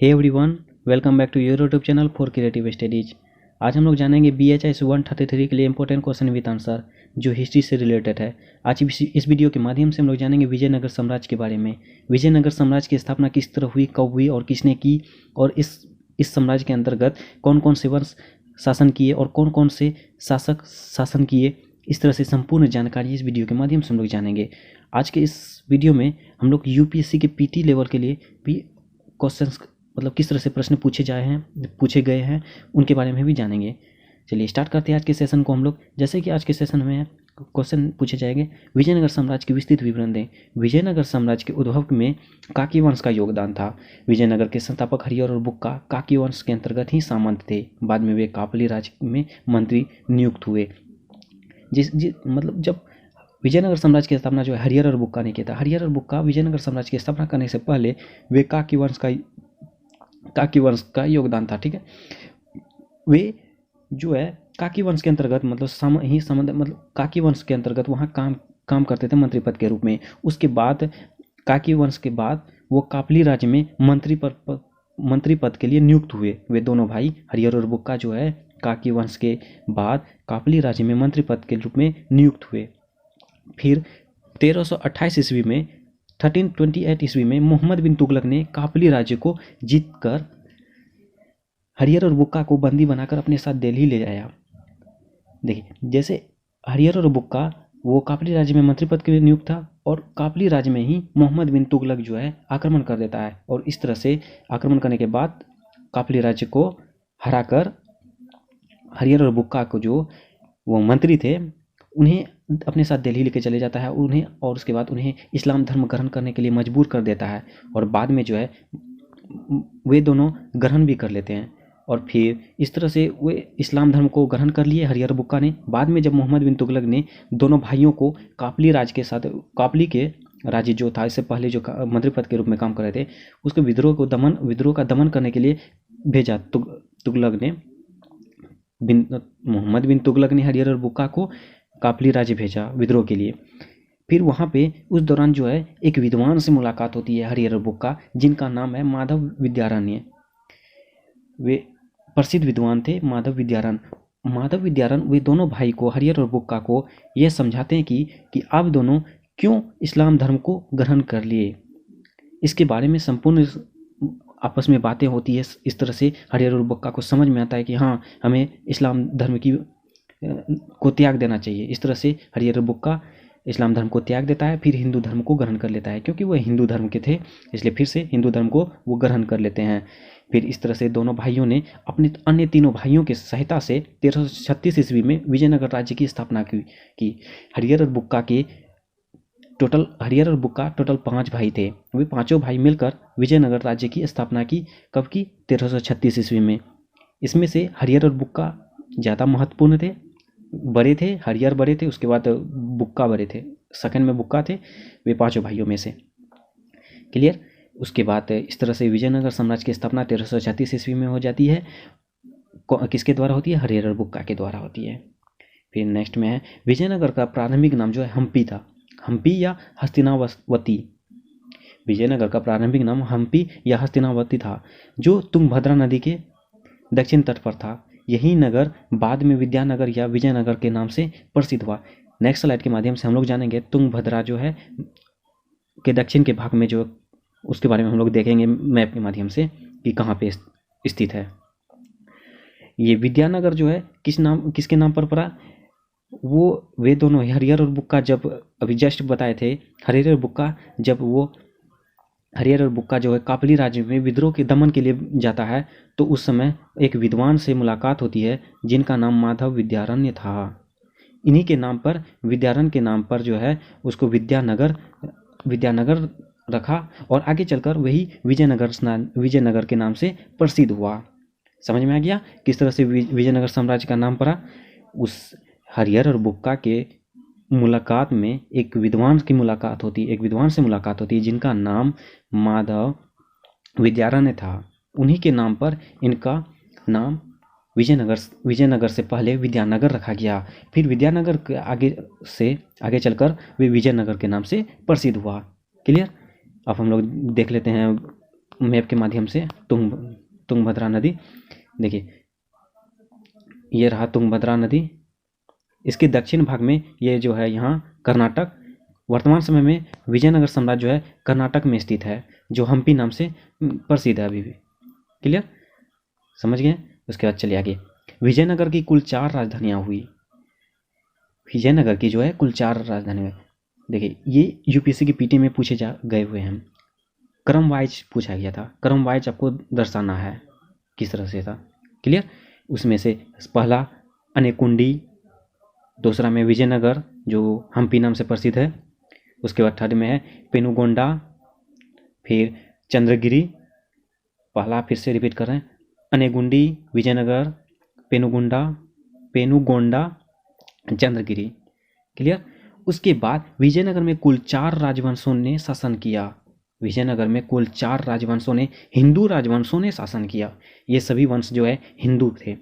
Hey everyone, welcome back to your YouTube channel for creative studies. आज हम लोग जानेंगे BHS 133 के लिए इंपॉर्टेंट क्वेश्चन विद आंसर जो हिस्ट्री से रिलेटेड है। आज इस वीडियो के माध्यम से हम लोग जानेंगे विजयनगर साम्राज्य के बारे में। विजयनगर साम्राज्य की स्थापना किस तरह हुई, कब हुई और किसने की, और इस साम्राज्य के अंतर्गत कौन कौन से वंश शासन किए और कौन कौन से शासक शासन किए। इस तरह से संपूर्ण जानकारी इस वीडियो के माध्यम से हम लोग जानेंगे। आज के इस वीडियो में हम लोग UPSC के PT लेवल के लिए भी क्वेश्चंस मतलब किस तरह से प्रश्न पूछे गए हैं उनके बारे में भी जानेंगे। चलिए स्टार्ट करते हैं आज के सेशन को हम लोग। जैसे कि आज के सेशन में क्वेश्चन पूछे जाएंगे, विजयनगर साम्राज्य की विस्तृत विवरण दें। विजयनगर साम्राज्य के उद्भव में काकी वंश का योगदान था। विजयनगर के संस्थापक हरिहर और बुक्का काकी वंश के अंतर्गत ही सामंत थे। बाद में वे कापली राज्य में मंत्री नियुक्त हुए। मतलब जब विजयनगर साम्राज्य की स्थापना जो है हरिहर और बुक्का ने किया था। हरिहर और बुक्का विजयनगर साम्राज्य की स्थापना करने से पहले वे काकी वंश का योगदान था। ठीक है, वे जो है काकी वंश के अंतर्गत मतलब काकी वंश के अंतर्गत वहाँ काम करते थे मंत्री पद के रूप में। उसके बाद काकी वंश के बाद वो कापली राज्य में मंत्री पद के लिए नियुक्त हुए। वे दोनों भाई हरिहर और बुक्का जो है काकी वंश के बाद कापली राज्य में मंत्री पद के रूप में नियुक्त हुए। फिर 1328 ईस्वी में 1328 ईस्वी में मोहम्मद बिन तुगलक ने कापली राज्य को जीतकर हरिहर और बुक्का को बंदी बनाकर अपने साथ दिल्ली ले आया। देखिए, जैसे हरिहर और बुक्का वो कापली राज्य में मंत्री पद के लिए नियुक्त था और कापली राज्य में ही मोहम्मद बिन तुगलक जो है आक्रमण कर देता है, और इस तरह से आक्रमण करने के बाद कापली राज्य को हराकर हरिहर और बुक्का को जो वो मंत्री थे उन्हें अपने साथ दिल्ली लेके चले जाता है और उसके बाद उन्हें इस्लाम धर्म ग्रहण करने के लिए मजबूर कर देता है, और बाद में जो है वे दोनों ग्रहण भी कर लेते हैं। और फिर इस तरह से वे इस्लाम धर्म को ग्रहण कर लिए हरिहर बुक्का ने। बाद में जब मोहम्मद बिन तुगलक ने दोनों भाइयों को कापली राज्य के साथ, कापली के राज्य जो था इससे पहले जो मंत्री पद के रूप में काम कर रहे थे, उसके विद्रोह का दमन करने के लिए भेजा। मोहम्मद बिन तुगलक ने हरिहर और बुक्का को कापली राज्य भेजा विद्रोह के लिए। फिर वहाँ पे उस दौरान जो है एक विद्वान से मुलाकात होती है हरिहर और बुक्का, जिनका नाम है माधव विद्यारण्य। वे प्रसिद्ध विद्वान थे माधव विद्यारण्य वे दोनों भाई को, हरिहर और बुक्का को, यह समझाते हैं कि आप दोनों क्यों इस्लाम धर्म को ग्रहण कर लिए। इसके बारे में संपूर्ण आपस में बातें होती है। इस तरह से हरिहर और बुक्का को समझ में आता है कि हाँ, हमें इस्लाम धर्म को त्याग देना चाहिए। इस तरह से हरिहर और बुक्का इस्लाम धर्म को त्याग देता है, फिर हिंदू धर्म को ग्रहण कर लेता है। क्योंकि वह हिंदू धर्म के थे इसलिए फिर से हिंदू धर्म को वो ग्रहण कर लेते हैं। फिर इस तरह से दोनों भाइयों ने अपने अन्य तीनों भाइयों की सहायता से 1336 ईस्वी में विजयनगर राज्य की स्थापना की। हरिहर और बुक्का टोटल 5 भाई थे। वे पांचों भाई मिलकर विजयनगर राज्य की स्थापना की। कब की? 1336 ईस्वी में। इसमें से हरिहर और बुक्का ज़्यादा महत्वपूर्ण थे, बड़े थे। हरिहर बड़े थे, उसके बाद बुक्का बड़े थे, सेकंड में बुक्का थे। वे पांचों भाइयों में से। क्लियर? उसके बाद इस तरह से विजयनगर साम्राज्य की स्थापना 1336 ईस्वी में हो जाती है। किसके द्वारा होती है? हरिहर और बुक्का के द्वारा होती है। फिर नेक्स्ट में है विजयनगर का प्रारंभिक नाम जो है हम्पी था। हम्पी या हस्तिनावती। विजयनगर का प्रारंभिक नाम हम्पी या हस्तिनावती था, जो तुंगभद्रा नदी के दक्षिण तट पर था। यही नगर बाद में विद्यानगर या विजयनगर के नाम से प्रसिद्ध हुआ। नेक्स्ट स्लाइड के माध्यम से हम लोग जानेंगे तुंगभद्रा जो है के दक्षिण के भाग में, जो उसके बारे में हम लोग देखेंगे मैप के माध्यम से कि कहाँ पे स्थित है। ये विद्यानगर जो है किसके नाम पर पड़ा? वे दोनों हरिहर और बुक्का, जब अभी जस्ट बताए थे, हरिहर और बुक्का जो है कापली राज्य में विद्रोह के दमन के लिए जाता है, तो उस समय एक विद्वान से मुलाकात होती है जिनका नाम माधव विद्यारण्य था। इन्हीं के नाम पर, विद्यारण्य के नाम पर जो है उसको विद्यानगर रखा, और आगे चलकर वही विजयनगर के नाम से प्रसिद्ध हुआ। समझ में आ गया किस तरह से विजयनगर साम्राज्य का नाम पड़ा? उस हरिहर और बुक्का के मुलाकात में एक विद्वान से मुलाकात होती है जिनका नाम माधव विद्यारण्य था। उन्हीं के नाम पर इनका नाम विजयनगर से पहले विद्यानगर रखा गया। फिर विद्यानगर के आगे चलकर वे विजयनगर के नाम से प्रसिद्ध हुआ। क्लियर? अब हम लोग देख लेते हैं मैप के माध्यम से तुंगभद्रा नदी। देखिए ये रहा तुंगभद्रा नदी। इसके दक्षिण भाग में ये जो है यहाँ कर्नाटक, वर्तमान समय में विजयनगर साम्राज्य जो है कर्नाटक में स्थित है, जो हम्पी नाम से प्रसिद्ध है अभी भी। क्लियर, समझ गए। उसके बाद चलिए आगे। विजयनगर की कुल 4 राजधानियाँ हुई। विजयनगर की जो है कुल 4 राजधानी है। देखिए ये यूपीएससी की पीटी में पूछे जा गए हुए हैं, क्रम वाइज पूछा गया था। क्रम वाइज आपको दर्शाना है किस तरह से था। क्लियर, उसमें से पहला अनेकुंडी, दूसरा में विजयनगर जो हम्पी नाम से प्रसिद्ध है, उसके बाद थर्ड में है पेनुगोंडा, फिर चंद्रगिरी। पहला फिर से रिपीट कर रहे हैं, अनेगुंडी, विजयनगर, पेनुगोंडा, चंद्रगिरी। क्लियर। उसके बाद विजयनगर में कुल 4 राजवंशों ने शासन किया। विजयनगर में कुल 4 राजवंशों ने, हिंदू राजवंशों ने शासन किया। ये सभी वंश जो है हिंदू थे।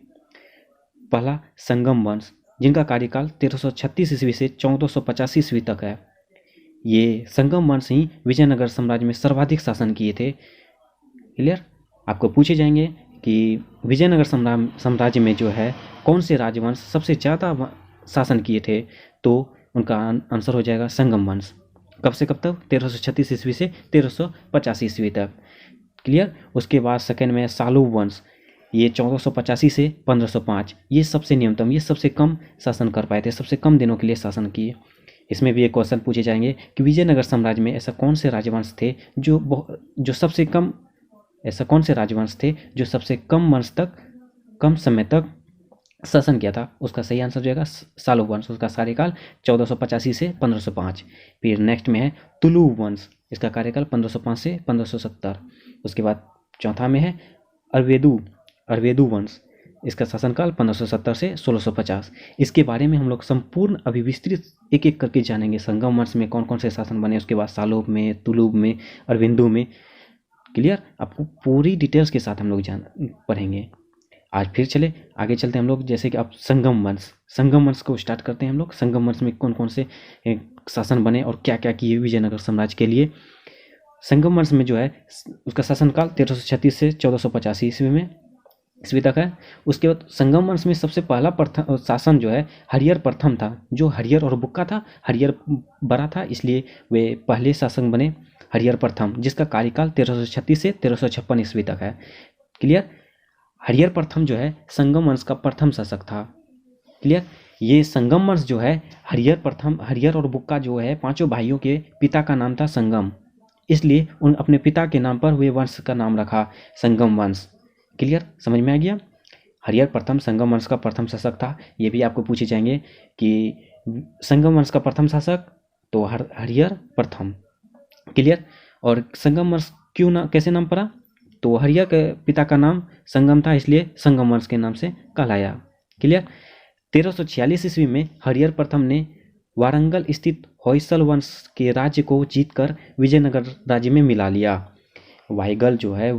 पहला संगम वंश, जिनका कार्यकाल 1336 ईस्वी से 1485 ईस्वी तक है। ये संगम वंश ही विजयनगर साम्राज्य में सर्वाधिक शासन किए थे। क्लियर। आपको पूछे जाएंगे कि विजयनगर साम्राज्य में जो है कौन से राजवंश सबसे ज़्यादा शासन किए थे, तो उनका आंसर हो जाएगा संगम वंश। कब से कब तक? 1336 ईस्वी से 1385 ईस्वी तक। क्लियर। उसके बाद सेकेंड में सालुब वंश, ये 1485 से 1505। ये सबसे न्यूनतम, ये सबसे कम शासन कर पाए थे, सबसे कम दिनों के लिए शासन किए। इसमें भी एक क्वेश्चन पूछे जाएंगे कि विजयनगर साम्राज्य में ऐसा कौन से राजवंश थे जो सबसे कम, ऐसा कौन से राजवंश थे जो सबसे कम वंश तक, कम समय तक शासन किया था। उसका सही आंसर जो है सालुब वंश, उसका कार्यकाल 1485 से 1505। फिर नेक्स्ट में है तुलु वंश, इसका कार्यकाल 1505 से 1570। उसके बाद चौथा में है अरवेदु वंश, इसका शासनकाल 1570 से 1650। इसके बारे में हम लोग संपूर्ण अभी विस्तृत एक एक करके जानेंगे। संगम वंश में कौन कौन से शासन बने, उसके बाद सालोब में, तुलुब में, अरविंदु में। क्लियर। आपको पूरी डिटेल्स के साथ हम लोग पढ़ेंगे। आज फिर चले आगे चलते हैं हम लोग, जैसे कि अब संगम वंश को स्टार्ट करते हैं हम लोग। संगम वंश में कौन कौन से शासन बने और क्या क्या किए विजयनगर साम्राज्य के लिए। संगम वंश में जो है उसका शासनकाल 1336 से 1485 ईस्वी तक है। उसके बाद संगम वंश में सबसे पहला शासन जो है हरियर प्रथम था, जो हरियर और बुक्का था। हरियर बड़ा था इसलिए वे पहले शासक बने, हरियर प्रथम, जिसका कार्यकाल 1336 से 1356 ईस्वी तक है। क्लियर। हरियर प्रथम जो है संगम वंश का प्रथम शासक था। क्लियर। ये संगम वंश जो है हरियर और बुक्का जो है पांचों भाइयों के पिता का नाम था संगम, इसलिए उन अपने पिता के नाम पर वे वंश का नाम रखा संगम वंश। क्लियर, समझ में आ गया। हरियर प्रथम संगम वंश का प्रथम शासक था। ये भी आपको पूछे जाएंगे कि संगम वंश का प्रथम शासक तो हरियर प्रथम। क्लियर। और संगम वंश कैसे नाम पड़ा, तो हरियर के पिता का नाम संगम था, इसलिए संगम वंश के नाम से कहलाया। क्लियर। 1346 ईस्वी में हरियर प्रथम ने वारंगल स्थित होयसल वंश के राज्य को जीतकर विजयनगर राज्य में मिला लिया। वाइगल जो है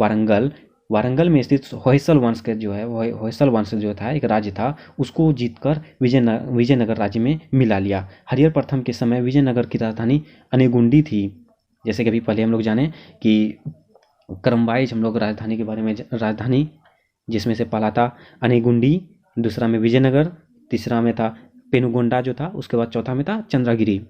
वारंगल में स्थित होयसल वंश के जो है होयसल वंश जो था एक राज्य था, उसको जीतकर विजयनगर राज्य में मिला लिया। हरियर प्रथम के समय विजयनगर की राजधानी अनेगुंडी थी। जैसे कि अभी पहले हम लोग जाने कि क्रम वाइज हम लोग राजधानी के बारे में, राजधानी जिसमें से पहला था अनेगुंडी, दूसरा में विजयनगर, तीसरा में था पेनुगोंडा जो था, उसके बाद चौथा में था चंद्रगिरी।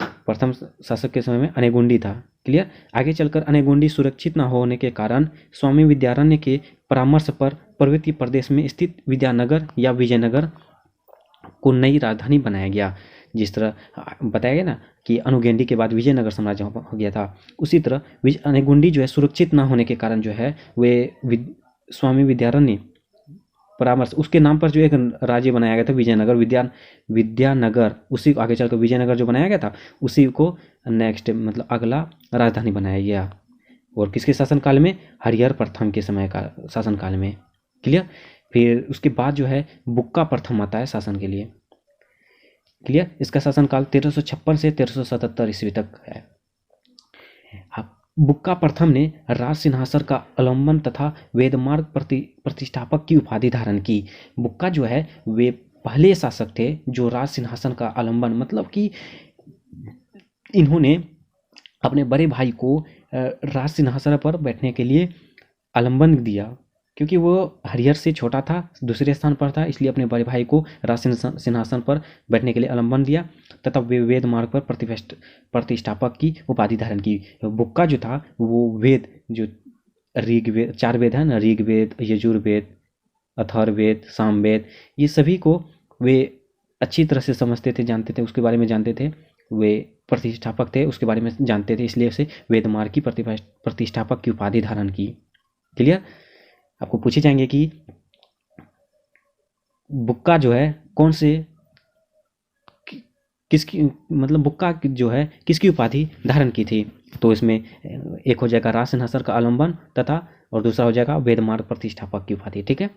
प्रथम शासक के समय में अनेगुंडी था। क्लियर। आगे चलकर अनेगुंडी सुरक्षित न होने के कारण स्वामी विद्यारण्य के परामर्श पर पर्वतीय प्रदेश में स्थित विद्यानगर या विजयनगर को नई राजधानी बनाया गया। जिस तरह बताया गया ना कि अनुगेंडी के बाद विजयनगर साम्राज्य हो गया था, उसी तरह अनेगुंडी जो है सुरक्षित न होने के कारण जो है वे स्वामी विद्यारण्य परामर्श, उसके नाम पर जो एक राज्य बनाया गया था विजयनगर, विद्यानगर, उसी को आगे चलकर विजयनगर जो बनाया गया था उसी को नेक्स्ट मतलब अगला राजधानी बनाया गया। और किसके शासनकाल में? हरिहर प्रथम के समय का शासनकाल में। क्लियर। फिर उसके बाद जो है बुक्का प्रथम आता है शासन के लिए। क्लियर। इसका शासनकाल 1356 से 1377 ईस्वी तक है। बुक्का प्रथम ने राज सिंहासन का अवलंबन तथा वेदमार्ग प्रतिष्ठापक की उपाधि धारण की। बुक्का जो है वे पहले शासक थे जो राज सिंहासन का अवलंबन, मतलब कि इन्होंने अपने बड़े भाई को राज सिंहासन पर बैठने के लिए आलम्बन दिया, क्योंकि वो हरिहर से छोटा था, दूसरे स्थान पर था, इसलिए अपने बड़े भाई को राज सिंहासन पर बैठने के लिए आलम्बन दिया तथा वे वेद मार्ग पर प्रतिष्ठापक की उपाधि धारण की। बुक्का जो था वो वेद, जो ऋग्वेद, 4 वेद है ना, ऋग्वेद, यजुर्वेद, अथर्ववेद, सामवेद, ये सभी को वे अच्छी तरह से समझते थे, जानते थे, उसके बारे में जानते थे। वे प्रतिष्ठापक थे, उसके बारे में जानते थे, इसलिए उसे वेद मार्ग की प्रतिष्ठापक की उपाधि धारण की। क्लियर? आपको पूछे जाएंगे कि बुक्का जो है कौन से किसकी, मतलब बुक्का जो है किसकी उपाधि धारण की थी? तो इसमें एक हो जाएगा राज सिंहासन का आलम्बन तथा, और दूसरा हो जाएगा वेद मार्ग प्रतिष्ठापक की उपाधि। ठीक है,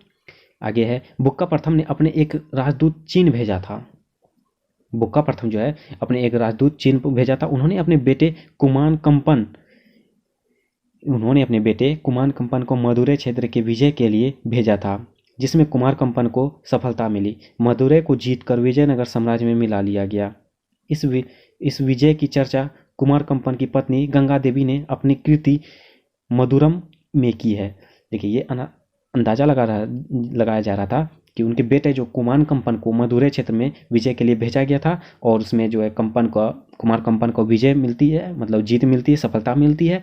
आगे है बुक्का प्रथम ने अपने एक राजदूत चीन भेजा था। बुक्का प्रथम जो है अपने एक राजदूत चीन भेजा था। उन्होंने अपने बेटे कुमान कंपन को मदुरै क्षेत्र के विजय के लिए भेजा था, जिसमें कुमार कंपन को सफलता मिली। मदुरै को जीतकर विजयनगर साम्राज्य में मिला लिया गया। इस विजय की चर्चा कुमार कंपन की पत्नी गंगा देवी ने अपनी कृति मधुरम में की है। देखिए, ये अंदाजा लगाया जा रहा था कि उनके बेटे जो कुमार कंपन को मदुरै क्षेत्र में विजय के लिए भेजा गया था, और उसमें जो है कुमार कंपन को विजय मिलती है, मतलब जीत मिलती है, सफलता मिलती है।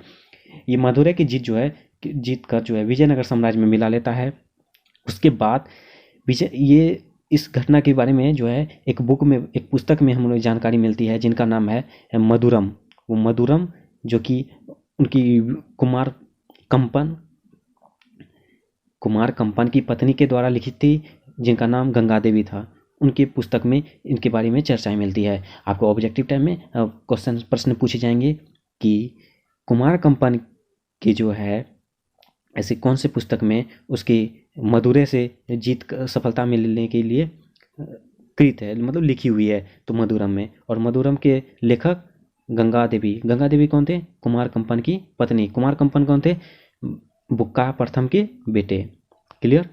ये मदुरै की जीत कर जो है विजयनगर साम्राज्य में मिला लेता है। उसके बाद इस घटना के बारे में जो है एक पुस्तक में हम लोग जानकारी मिलती है, जिनका नाम है मधुरम। वो मधुरम जो कि उनकी कुमार कंपन की पत्नी के द्वारा लिखित थी, जिनका नाम गंगा देवी था। उनकी पुस्तक में इनके बारे में चर्चाएं मिलती है। आपको ऑब्जेक्टिव टाइम में प्रश्न पूछे जाएंगे कि कुमार कंपन की जो है ऐसी कौन से पुस्तक में उसकी मदुरै से जीत सफलता मिलने के लिए कृत है, मतलब लिखी हुई है, तो मधुरम में। और मधुरम के लेखक गंगा देवी कौन थे? कुमार कंपन की पत्नी। कुमार कंपन कौन थे? बुक्का प्रथम के बेटे। क्लियर?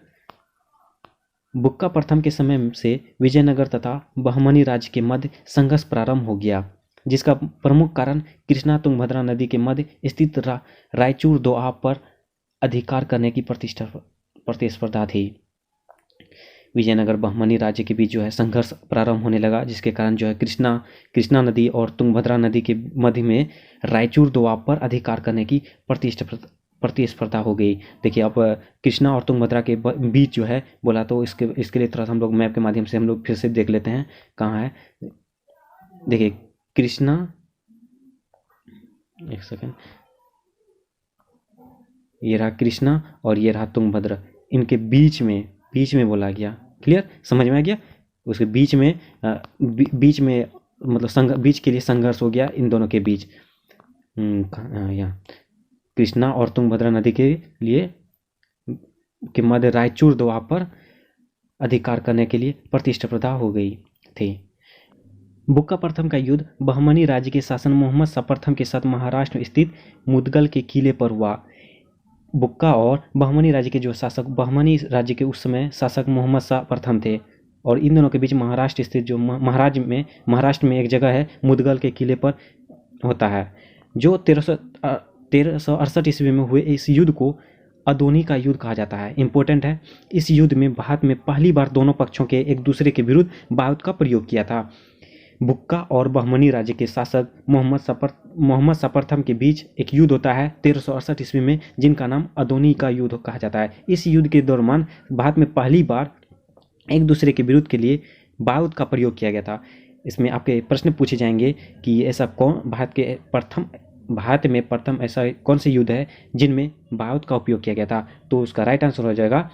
बुक्का प्रथम के समय से विजयनगर तथा बहमनी राज्य के मध्य संघर्ष प्रारंभ हो गया, जिसका प्रमुख कारण कृष्णा तुंगभद्रा नदी के मध्य स्थित रायचूर दोआब पर अधिकार करने की प्रतिस्पर्धा थी। विजयनगर बहमनी राज्य के बीच जो है संघर्ष प्रारंभ होने लगा, जिसके कारण जो है कृष्णा नदी और तुंगभद्रा नदी के मध्य में रायचूर दोआब पर अधिकार करने की प्रतिस्पर्धा हो गई। देखिए, अब कृष्णा और तुंगभद्रा के बीच जो है बोला, तो इसके लिए थोड़ा सा हम लोग मैप के माध्यम से हम लोग फिर से देख लेते हैं कहाँ है। देखिए, कृष्णा, एक सेकेंड, ये रहा कृष्णा और ये रहा तुंगभद्रा, इनके बीच में बोला गया। क्लियर? समझ में आ गया? उसके बीच में मतलब बीच के लिए संघर्ष हो गया इन दोनों के बीच। यहाँ कृष्णा और तुंगभद्रा नदी के लिए के मध्य रायचूर दोआब पर अधिकार करने के लिए प्रतिस्पर्धा हो गई थी। बुक्का प्रथम का युद्ध बहमनी राज्य के शासन मोहम्मद शाह प्रथम के साथ महाराष्ट्र में स्थित मुदगल के किले पर हुआ। बुक्का और बहमनी राज्य के जो शासक, बहमनी राज्य के उस समय शासक मोहम्मद शाह प्रथम थे, और इन दोनों के बीच महाराष्ट्र स्थित जो महाराष्ट्र में एक जगह है मुदगल के किले पर होता है, जो 1368 ईस्वी में हुए इस युद्ध को अदोनी का युद्ध कहा जाता है। इंपॉर्टेंट है। इस युद्ध में भारत में पहली बार दोनों पक्षों के एक दूसरे के विरुद्ध बारूद का प्रयोग किया था। बुक्का और बहमनी राज्य के शासक मोहम्मद शाह प्रथम के बीच एक युद्ध होता है 1368 ईस्वी में, जिनका नाम अदोनी का युद्ध कहा जाता है। इस युद्ध के दौरान भारत में पहली बार एक दूसरे के विरुद्ध के लिए बारूद का प्रयोग किया गया था। इसमें आपके प्रश्न पूछे जाएंगे कि ऐसा भारत में प्रथम ऐसा कौन से युद्ध है जिनमें बारूद का उपयोग किया गया था? तो उसका राइट आंसर हो जाएगा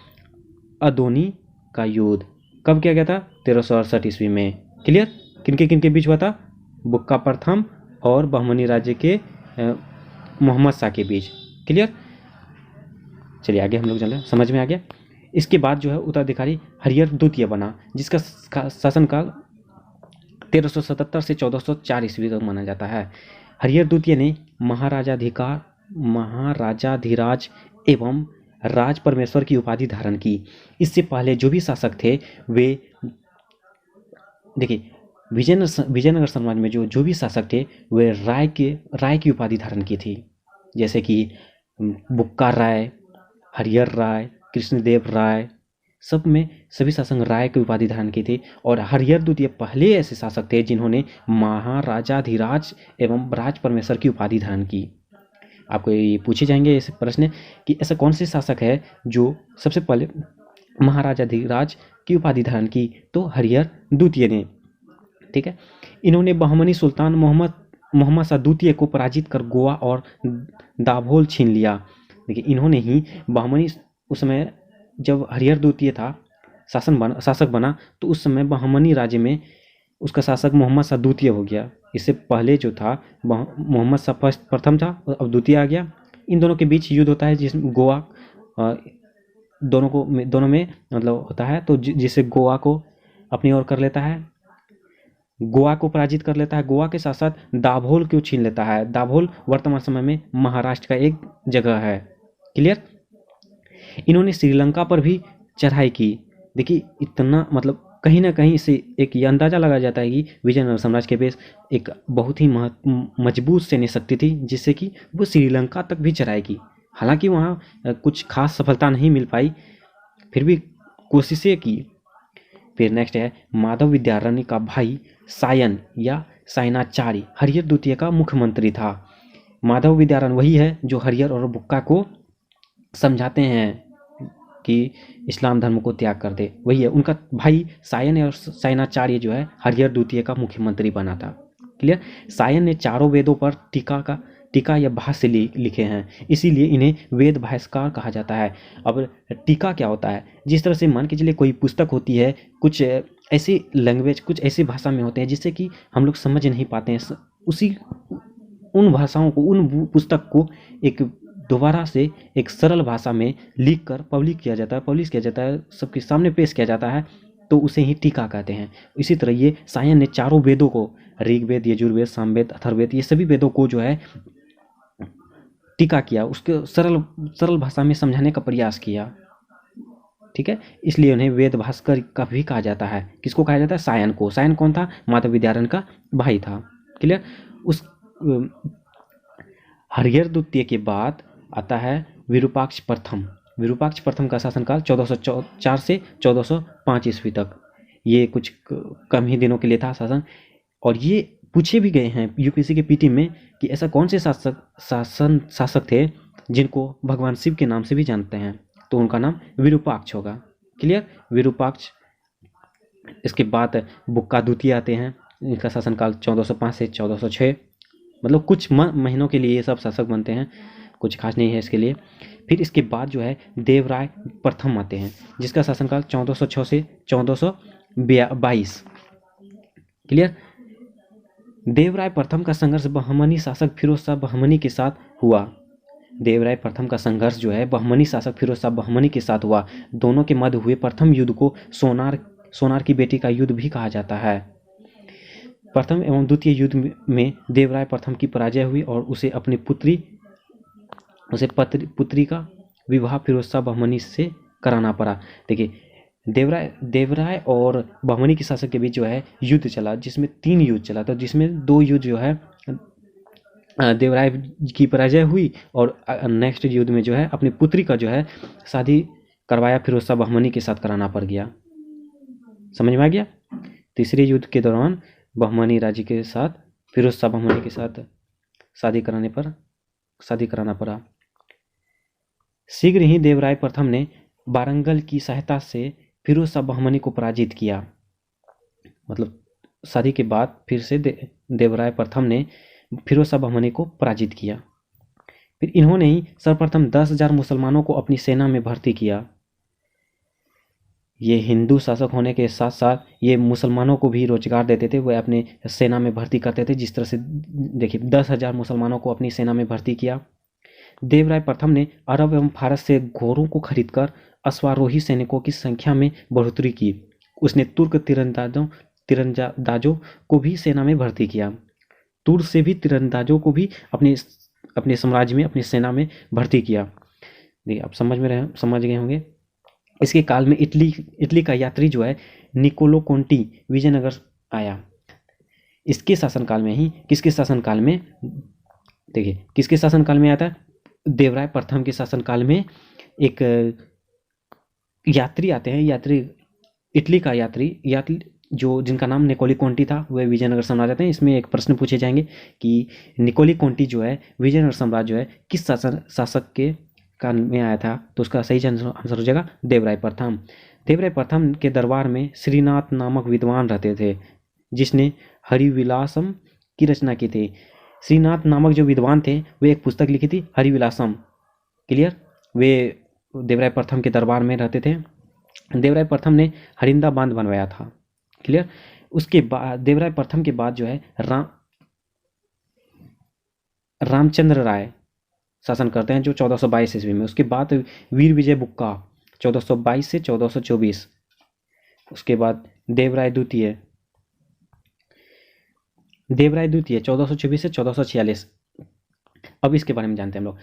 अदोनी का युद्ध। कब किया गया था? 1368 ईस्वी में। क्लियर? किनके बीच हुआ था? बुक्का प्रथम और बहमनी राज्य के मोहम्मद शाह के बीच। क्लियर? चलिए आगे हम लोग चलें, समझ में आ गया। इसके बाद जो है उत्तराधिकारी हरिहर द्वितीय बना, जिसका शासनकाल 1377 से 1404 ईस्वी तक माना जाता है। हरिहर द्वितीय ने महाराजाधिराज एवं राज परमेश्वर की उपाधि धारण की। इससे पहले जो भी शासक थे वे, देखिए, विजयनगर साम्राज्य में जो भी शासक थे वे राय की उपाधि धारण की थी। जैसे कि बुक्का राय, हरिहर राय, कृष्णदेव राय, सब में सभी शासक राय की उपाधि धारण की थी। और हरिहर द्वितीय पहले ऐसे शासक थे जिन्होंने महाराजाधिराज एवं राज परमेश्वर की उपाधि धारण की। आपको ये पूछे जाएंगे ऐसे प्रश्न कि ऐसा कौन से शासक है जो सबसे पहले महाराजाधिराज की उपाधि धारण की, तो हरिहर द्वितीय ने। ठीक है, इन्होंने बहमनी सुल्तान मोहम्मद शाह द्वितीय को पराजित कर गोवा और दाभोल छीन लिया। देखिए, इन्होंने ही बहमनी, उस समय जब हरिहर द्वितीय था शासक बना, तो उस समय बहमनी राज्य में उसका शासक मोहम्मद शाह द्वितीय हो गया। इससे पहले जो था मोहम्मद शाह प्रथम था, अब द्वितीय आ गया। इन दोनों के बीच युद्ध होता है जिसमें गोवा दोनों में मतलब होता है, तो जिससे गोवा को अपनी ओर कर लेता है, गोवा को पराजित कर लेता है। गोवा के साथ साथ दाभोल को छीन लेता है। दाभोल वर्तमान समय में महाराष्ट्र का एक जगह है। क्लियर। इन्होंने श्रीलंका पर भी चढ़ाई की। देखिए, इतना मतलब कहीं ना कहीं इससे एक ये अंदाजा लगाया जाता है कि विजयनगर साम्राज्य के पास एक बहुत ही मजबूत सैन्य शक्ति थी, जिससे कि वो श्रीलंका तक भी चढ़ाई की। हालांकि वहाँ कुछ खास सफलता नहीं मिल पाई, फिर भी कोशिशें की। फिर नेक्स्ट है माधव विद्यारण्य का भाई सायन या सायनाचार्य हरिहर द्वितीय का मुख्यमंत्री था। माधव विद्यारण्य वही है जो हरिहर और बुक्का को समझाते हैं कि इस्लाम धर्म को त्याग कर दे, वही है। उनका भाई सायन और सायनाचार्य जो है हरिहर द्वितीय का मुख्यमंत्री बना था। क्लियर। सायन ने चारों वेदों पर टीका या भाष्य लिखे हैं, इसीलिए इन्हें वेद भाष्यकार कहा जाता है। अब टीका क्या होता है? जिस तरह से मान के चलिए कोई पुस्तक होती है, कुछ ऐसी लैंग्वेज, कुछ ऐसी भाषा में होते हैं जिससे कि हम लोग समझ नहीं पाते हैं, उन भाषाओं को, उन पुस्तक को एक दोबारा से एक सरल भाषा में लिख कर पब्लिश किया जाता है, सबके सामने पेश किया जाता है, तो उसे ही टीका कहते हैं। इसी तरह ये सायन ने चारों वेदों को, ऋग्वेद, यजुर्वेद, सामवेद, अथर्ववेद, ये सभी वेदों को जो है टीका किया, उसके सरल भाषा में समझाने का प्रयास किया। ठीक है, इसलिए उन्हें वेद भास्कर का भी कहा जाता है। किसको कहा जाता है? सायन को। सायन कौन था? माधव विद्यारण्य का भाई था। क्लियर। उस हरिहर द्वितीय के बाद आता है विरूपाक्ष प्रथम। विरूपाक्ष प्रथम का शासनकाल 1404 से 1405 ईस्वी तक। ये कुछ कम ही दिनों के लिए था शासन, और ये पूछे भी गए हैं यूपीएससी के पीटी में कि ऐसा कौन से शासक थे जिनको भगवान शिव के नाम से भी जानते हैं, तो उनका नाम विरूपाक्ष होगा। क्लियर। विरूपाक्ष। इसके बाद बुक्का द्वितीय आते हैं, इनका शासनकाल 1405 से 1406, मतलब कुछ महीनों के लिए ये सब शासक बनते हैं, कुछ खास नहीं है इसके लिए। फिर इसके बाद जो है देवराय प्रथम आते हैं, जिसका शासनकाल 1406 से 1422। क्लियर। देवराय प्रथम का संघर्ष बहमनी शासक फिरोज शाह बहमनी के साथ हुआ। देवराय प्रथम का संघर्ष जो है बहमनी शासक फिरोज शाह बहमनी के साथ हुआ। दोनों के मध्य हुए प्रथम युद्ध को सोनार की बेटी का युद्ध भी कहा जाता है। प्रथम एवं द्वितीय युद्ध में देवराय प्रथम की पराजय हुई और उसे अपनी पुत्री का विवाह फिरोज शाह बहमनी से कराना पड़ा। देखिए, देवराय और बहमनी के शासक के बीच जो है युद्ध चला, जिसमें 3 युद्ध चला था, जिसमें 2 युद्ध जो है देवराय की पराजय हुई, और नेक्स्ट युद्ध में जो है अपनी पुत्री का जो है शादी करवाया फिरोज शाह बहमनी के साथ कराना पड़ गया। समझ में आ गया। तीसरे युद्ध के दौरान बहमनी राज्य के साथ फिरोज शाह बहमनी के साथ शादी कराना पड़ा। शीघ्र ही देवराय प्रथम ने वारंगल की सहायता से फिरोज शाह बहमनी को पराजित किया। मतलब शादी के बाद फिर से देवराय प्रथम ने फिरोज शाह बहमनी को पराजित किया। फिर इन्होंने ही सर्वप्रथम 10,000 मुसलमानों को अपनी सेना में भर्ती किया। ये हिंदू शासक होने के साथ साथ ये मुसलमानों को भी रोजगार देते थे, वह अपने सेना में भर्ती करते थे। जिस तरह से देखिए 10,000 मुसलमानों को अपनी सेना में भर्ती किया। देवराय प्रथम ने अरब एवं फारस से घोड़ों को खरीदकर अश्वारोही सैनिकों की संख्या में बढ़ोतरी की। उसने तुर्क तीरंदाजों को भी सेना में भर्ती किया। तुर्क से भी तीरंदाजों को भी अपने साम्राज्य में, अपनी सेना में भर्ती किया। देखिए, आप समझ गए होंगे। इसके काल में इटली का यात्री जो है निकोलो कोंटी विजयनगर आया। इसके शासनकाल में ही किसके शासनकाल में, देखिए किसके शासनकाल में आया था? देवराय प्रथम के शासनकाल में एक यात्री आते हैं, यात्री इटली का यात्री जो जिनका नाम निकोली कोंटी था, वह विजयनगर साम्राज्य आते हैं। इसमें एक प्रश्न पूछे जाएंगे कि निकोली कोंटी जो है विजयनगर साम्राज्य जो है किस शासक के काल में आया था, तो उसका सही आंसर हो जाएगा देवराय प्रथम। देवराय प्रथम के दरबार में श्रीनाथ नामक विद्वान रहते थे, जिसने हरिविलासम की रचना की थी। श्रीनाथ नामक जो विद्वान थे वे एक पुस्तक लिखी थी हरिविलासम। क्लियर? वे देवराय प्रथम के दरबार में रहते थे। देवराय प्रथम ने हरिंदा बांध बनवाया था। क्लियर? उसके बाद देवराय प्रथम के बाद जो है रामचंद्र राय शासन करते हैं, जो 1422 ईस्वी में। उसके बाद वीर विजय बुक्का 1422 से 1424। उसके बाद देवराय द्वितीय 1424 से 1446। अब इसके बारे में जानते हैं हम लोग।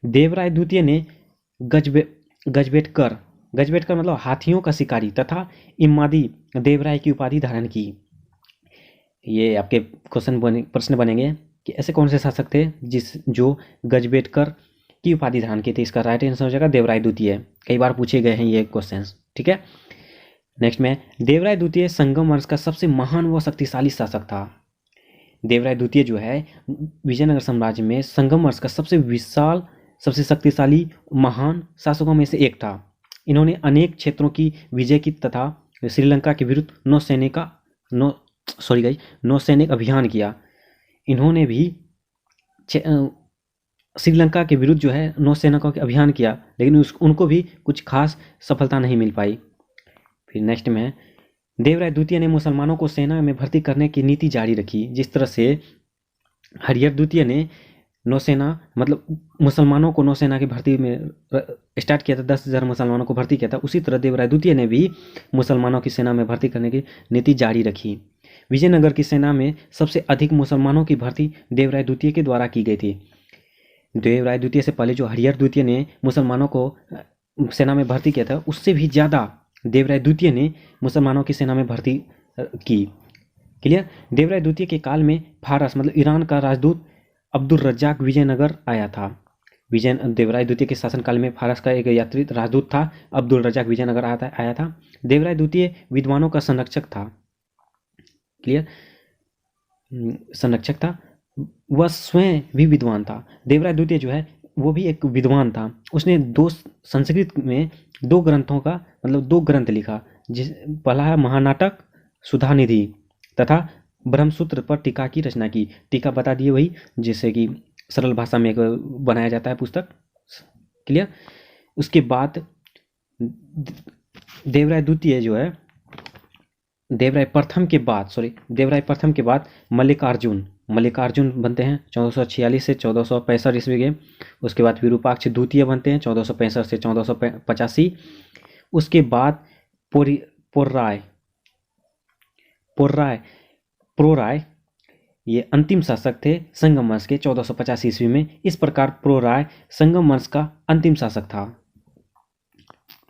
देवराय द्वितीय ने गजबेटकर मतलब हाथियों का शिकारी तथा इमादी देवराय की उपाधि धारण की। ये आपके प्रश्न बनेंगे कि ऐसे कौन से शासक थे जो गजबेटकर की उपाधि धारण की थी। इसका राइट आंसर हो जाएगा देवराय द्वितीय। कई बार पूछे गए हैं ये क्वेश्चंस। ठीक है, नेक्स्ट में देवराय द्वितीय संगम वंश का सबसे महान व शक्तिशाली शासक था। देवराय द्वितीय जो है विजयनगर साम्राज्य में संगम वंश का सबसे विशाल, सबसे शक्तिशाली, महान शासकों में से एक था। इन्होंने अनेक क्षेत्रों की विजय की तथा श्रीलंका के विरुद्ध नौसैनिक अभियान किया। इन्होंने भी श्रीलंका के विरुद्ध जो है नौसैनिकों के अभियान किया, लेकिन उनको भी कुछ खास सफलता नहीं मिल पाई। फिर नेक्स्ट में देवराय द्वितीय ने मुसलमानों को सेना में भर्ती करने की नीति जारी रखी। जिस तरह से हरिहर द्वितीय ने नौसेना मतलब मुसलमानों को नौसेना की भर्ती में स्टार्ट किया था, 10,000 मुसलमानों को भर्ती किया था, उसी तरह देवराय द्वितीय ने भी मुसलमानों की सेना में भर्ती करने की नीति जारी रखी। विजयनगर की सेना में सबसे अधिक मुसलमानों की भर्ती देवराय द्वितीय के द्वारा की गई थी। देवराय द्वितीय से पहले जो हरिहर द्वितीय ने मुसलमानों को सेना में भर्ती किया था, उससे भी ज़्यादा देवराय द्वितीय ने मुसलमानों की सेना में भर्ती की। क्लियर? देवराय द्वितीय के काल में फारस मतलब ईरान का राजदूत अब्दुल रज्जाक विजयनगर आया था। देवराय द्वितीय के शासनकाल में फारस का एक यात्री राजदूत था, अब्दुल रज्जाक विजयनगर आया था। देवराय द्वितीय विद्वानों का संरक्षक था। क्लियर? संरक्षक था, वह स्वयं भी विद्वान था। देवराय द्वितीय जो है वो भी एक विद्वान था। उसने संस्कृत में 2 ग्रंथों का मतलब 2 ग्रंथ लिखा, पहला है महानाटक सुधानिधि तथा ब्रह्मसूत्र पर टीका की रचना की। टीका बता दिए वही, जैसे कि सरल भाषा में बनाया जाता है पुस्तक। क्लियर? उसके बाद देवराय द्वितीय जो है देवराय प्रथम के बाद मल्लिकार्जुन बनते हैं 1446 से 1465 ईस्वी के। उसके बाद विरूपाक्ष द्वितीय बनते हैं 1465 से 1485। उसके बाद प्रोराय ये अंतिम शासक थे संगम वंश के 1485 ईस्वी में। इस प्रकार प्रोराय संगम वंश का अंतिम शासक था।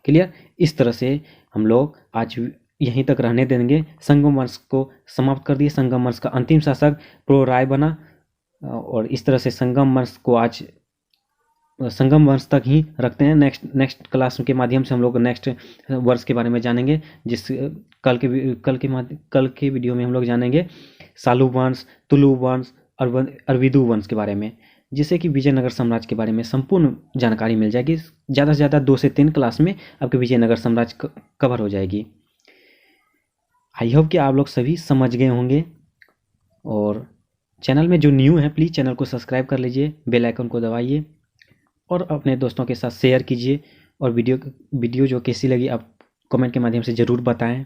क्लियर? इस तरह से हम लोग आज यहीं तक रहने देंगे। संगम वंश को समाप्त कर दिए। संगम वंश का अंतिम शासक प्रोराय बना, और इस तरह से संगम वंश को आज संगम वंश तक ही रखते हैं। नेक्स्ट क्लास के माध्यम से हम लोग नेक्स्ट वर्ष के बारे में जानेंगे, जिस कल के वीडियो में हम लोग जानेंगे सालू वंश, तुलु वंश, अरविदु वंश के बारे में, जिससे कि विजयनगर साम्राज्य के बारे में संपूर्ण जानकारी मिल जाएगी। ज़्यादा से ज़्यादा 2 से 3 क्लास में आपके विजयनगर साम्राज्य कवर हो जाएगी। आई होप कि आप लोग सभी समझ गए होंगे। और चैनल में जो न्यू है प्लीज़ चैनल को सब्सक्राइब कर लीजिए, बेल आइकन को दबाइए और अपने दोस्तों के साथ शेयर कीजिए। और वीडियो जो कैसी लगी आप कमेंट के माध्यम से ज़रूर बताएं।